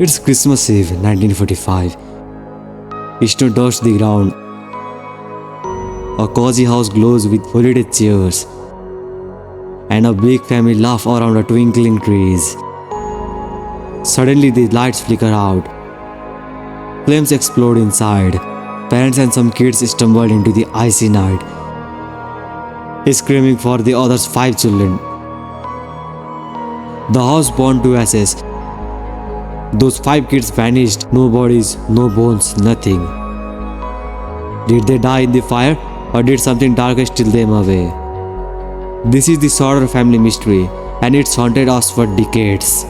It's Christmas Eve, 1945. Snow dusts the ground. A cozy house glows with holiday cheers, and a big family laugh around the twinkling trees. Suddenly, the lights flicker out. Flames explode inside. Parents and some kids stumble into the icy night, screaming for the other's 5 children. The house burned to ashes. Those 5 kids vanished. No bodies, no bones, nothing. Did they die in the fire, or did something darker steal them away? This is the Sodder family mystery, and it's haunted us for decades.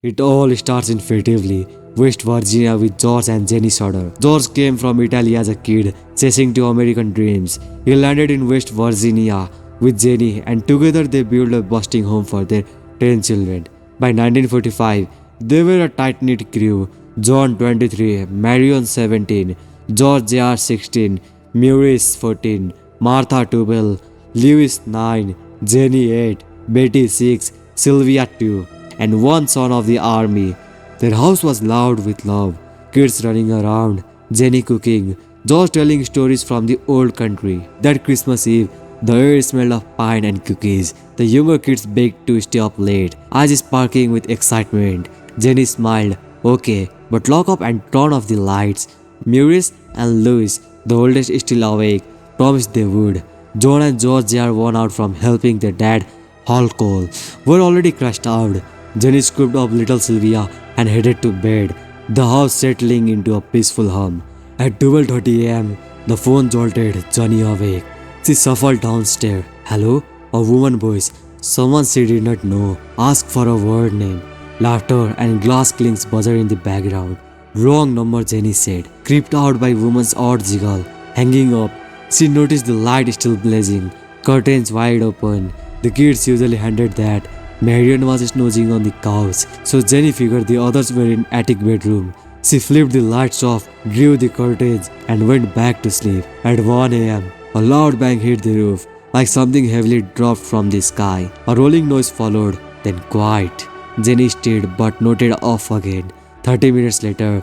It all starts in Fayetteville, West Virginia, with George and Jenny Sodder. George came from Italy as a kid, chasing 2 American dreams. He landed in West Virginia with Jenny, and together they built a bustling home for their 10 children. By 1945, they were a tight-knit crew. John 23, Marion 17, George Jr. 16, Maurice 14, Martha 12, Lewis 9, Jenny 8, Betty 6, Sylvia 2, and 1 son of the army. Their house was loud with love, kids running around, Jenny cooking, George telling stories from the old country. That Christmas Eve, the air smelled of pine and cookies. The younger kids begged to stay up late, eyes sparkling with excitement. Jenny smiled, "Okay, but lock up and turn off the lights." Maurice and Louis, the oldest still awake, promised they would. John and George Jr. worn out from helping their dad haul coal, were already crushed out. Jenny scooped up little Sylvia and headed to bed, the house settling into a peaceful hum. At 12:30 a.m., the phone jolted Johnny awake. She shuffled downstairs. "Hello?" A woman's voice. Someone she did not know. Asked for a word name. Laughter and glass clinks buzzer in the background. "Wrong number," Jenny said, creeped out by woman's odd jiggle. Hanging up, she noticed the light still blazing, curtains wide open. The kids usually handled that. Marion was snoozing on the couch, so Jenny figured the others were in attic bedroom. She flipped the lights off, drew the curtains, and went back to sleep. At 1 a.m., a loud bang hit the roof, like something heavily dropped from the sky. A rolling noise followed, then quiet. Jenny stayed but nodded off again. 30 minutes later,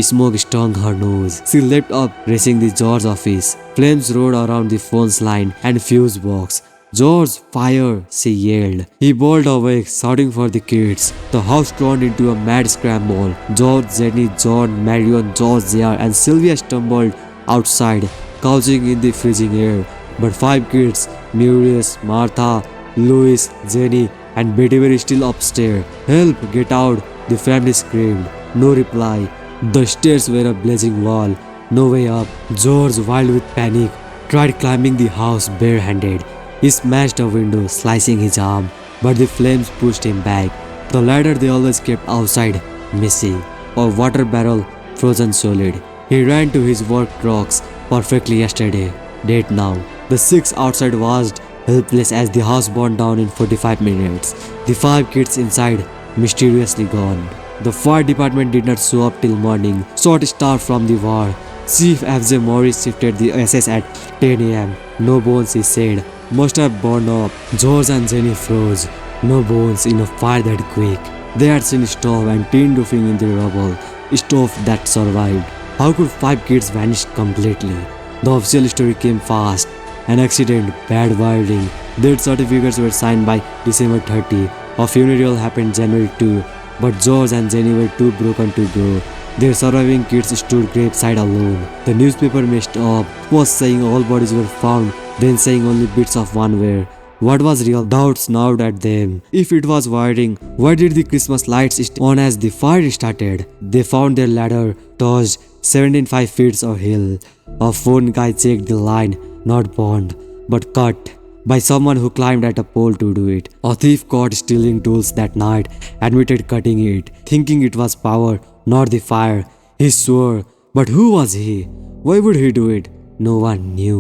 smoke stung her nose. She leapt up, racing the George office. Flames roared around the phone's line and fuse box. "George, fire!" she yelled. He bawled awake, shouting for the kids. The house turned into a mad scramble. George, Jenny, John, Marion, George Jr. and Sylvia stumbled outside, couching in the freezing air. But 5 kids, Maurice, Martha, Louis, Jenny, and Betty were still upstairs. "Help! Get out!" the family screamed. No reply. The stairs were a blazing wall. No way up. George, wild with panic, tried climbing the house barehanded. He smashed a window, slicing his arm, but the flames pushed him back. The ladder they always kept outside, missing. A water barrel, frozen solid. He ran to his work trucks, perfectly yesterday, dead now. The 6 outside watched, helpless as the house burned down in 45 minutes. The 5 kids inside, mysteriously gone. The fire department did not show up till morning, short start from the war. Chief F.J. Morris shifted the SS at 10 a.m. "No bones," he said. "Must have burned up." George and Jenny froze. No bones in a fire that quick. They had seen stove and tin roofing in the rubble. Stove that survived. How could 5 kids vanish completely? The official story came fast. An accident, bad wiring. Death certificates were signed by December 30. A funeral happened January 2. But George and Jenny were too broken to go. Their surviving kids stood graveside alone. The newspaper messed up, was saying all bodies were found, then saying only bits of one were. What was real? Doubts gnawed at them. If it was wiring, why did the Christmas lights stay on as the fire started? They found their ladder, touched 17.5 feet of hill. A phone guy checked the line, not burned, but cut. By someone who climbed at a pole to do it. A thief caught stealing tools that night admitted cutting it, thinking it was power, not the fire. He swore, but who was he? Why would he do it? No one knew.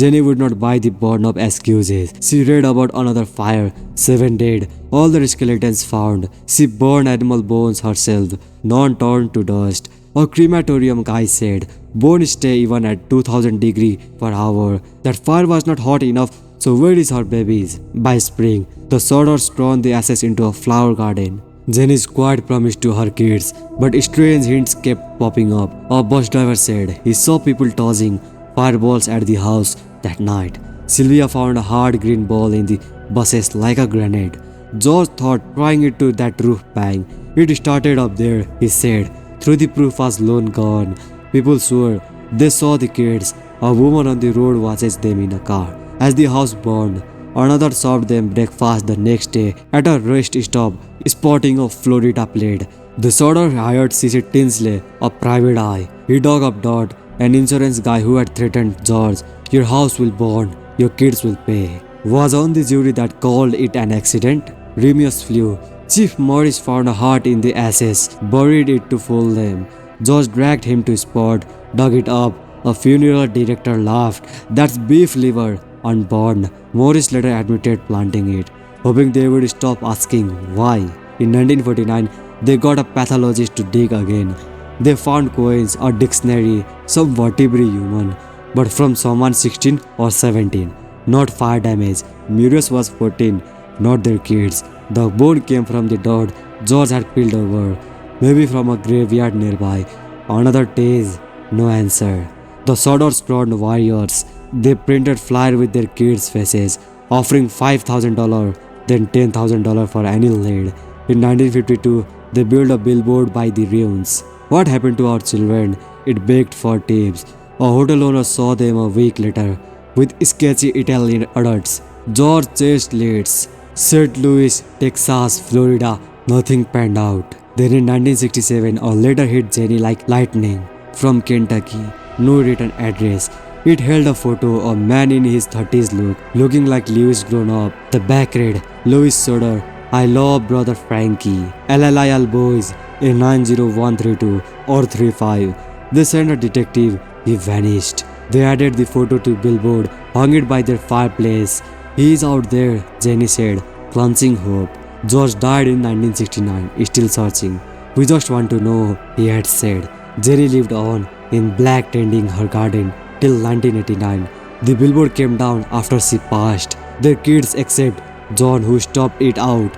Jenny would not buy the burn-up excuses. She read about another fire, 7 dead, all the skeletons found. She burned animal bones herself, none turned to dust. A crematorium guy said, bones stay even at 2000 degrees per hour. That fire was not hot enough, So where is her babies? By spring, the Sodders turn the ashes into a flower garden. Jenny's quiet promise to her kids, but strange hints kept popping up. A bus driver said he saw people tossing fireballs at the house that night. Sylvia found a hard green ball in the bushes like a grenade. George thought trying it to that roof bang. It started up there, he said. Through the proof was long gone. People swore they saw the kids. A woman on the road watches them in a car. As the house burned, another served them breakfast the next day at a rest stop, spotting of Florida plate. The Sodder hired C.C. Tinsley, a private eye. He dug up Dodd, an insurance guy who had threatened George. Your house will burn, your kids will pay. Was on the jury that called it an accident. Remus flew. Chief Morris found a heart in the ashes, buried it to fool them. George dragged him to spot, dug it up. A funeral director laughed. That's beef liver, unburned. Morris later admitted planting it, hoping they would stop asking why. In 1949, they got a pathologist to dig again. They found coins, a dictionary, some vertebrate human, but from someone 16 or 17. Not fire damage. Murius was 14, not their kids. The bone came from the dirt George had peeled over, maybe from a graveyard nearby. Another days, no answer. The Sodders turned warriors. They printed flyers with their kids' faces, offering $5,000, then $10,000 for any lead. In 1952, they built a billboard by the ruins. What happened to our children? It begged for tips. A hotel owner saw them a week later with sketchy Italian adults. George chased leads. St. Louis, Texas, Florida, nothing panned out. Then in 1967, a letter hit Jenny like lightning from Kentucky. No written address. It held a photo of a man in his 30s looking like Lewis grown up. The back read, Louis Sodder, I love brother Frankie. LLIL boys in 90132 or 35. They sent a detective. He vanished. They added the photo to billboard, hung it by their fireplace. He is out there, Jenny said, clutching hope. George died in 1969, still searching. We just want to know, he had said. Jenny lived on, in black tending her garden, till 1989. The billboard came down after she passed. Their kids, except John, who stopped it out,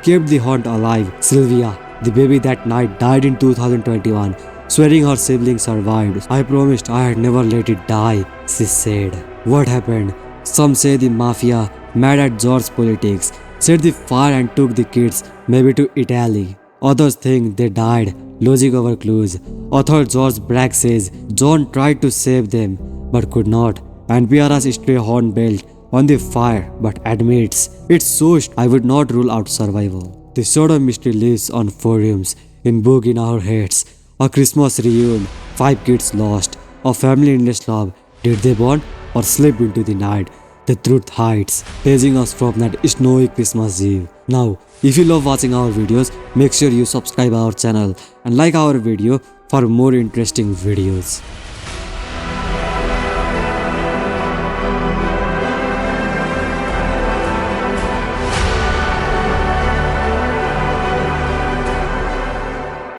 kept the haunt alive. Sylvia, the baby that night, died in 2021, swearing her siblings survived. I promised I had never let it die, she said. What happened? Some say the mafia, mad at George's politics, set the fire and took the kids, maybe to Italy. Others think they died, losing our clues. Author George Bragg says John tried to save them, but could not. And Piara's stray horn belt on the fire, but admits it's so I would not rule out survival. The Sodder mystery lives on forums, in book in our heads. A Christmas reunion, 5 kids lost, a family in love. Did they bond or slip into the night? The truth hides, paging us from that snowy Christmas Eve. Now, if you love watching our videos, make sure you subscribe our channel and like our video for more interesting videos.